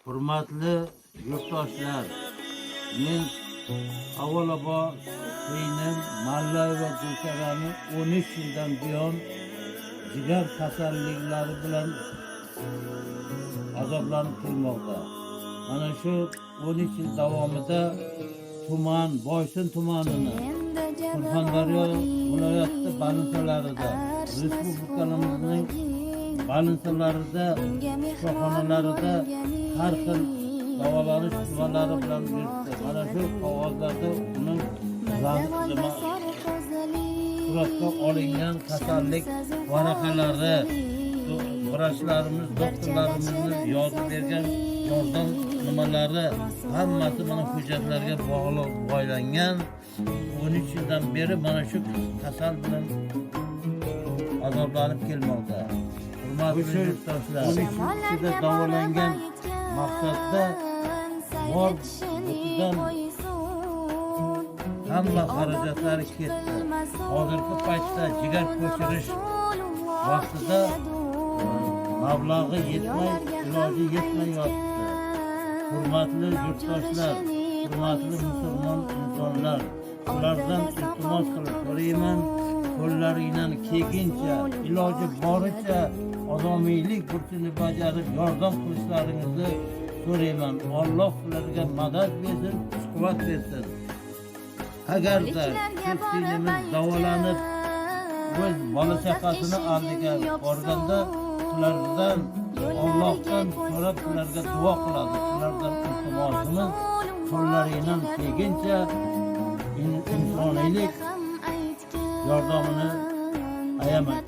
Hurmatli yurtdoshlar, men avvalabo beynim, mallay va gulcharani 13 yildan buyon jigar kasalliklari bilan azoblanib kelmoqda. Mana shu 13 yil davomida tuman, Boysun tumanini, Surxondaryo viloyati balinsalarida, respublikamizning balinsalarida, shifoxonalarida har xil davolanish xizmatlari bilan yuribdi. Mana shu qog'ozlarda uning suratga olingan kasallik varaqalari, vrachlarimiz, doktorlarimizni yozib bergan yordam nimalari hammasi mana hujjatlarga bog'liq boylangan. 13 yildan beri mana shu kasal bilan azoblanib kelmoqda. Hurmatli yurtdoshlar, 13 yilda davolangan maqsadda bor butidan hamma xarajatlari ketdi. Hozirgi paytda jigar ko'chirish vaqtida mablag'i yetmay, iloji yetmay yotibdi. Hurmatli yurtdoshlar, hurmatli musulmon insonlar, ulardan iltimos qilib so'rayman, qo'llaringdan kelguncha, iloji boricha odamiylik burchini bajarib yordam qilishlaringizni so'rayman. Alloh ularga madad bersin, quvvat bersin. Agarda shu sinimiz davolanib o'z bola chaqasini oldiga borganda ulardan Allohdan so'rab ularga duo qiladi. Ulardan iltimosimiz qo'llaringdan kelguncha insoniylik yordamini ayamang.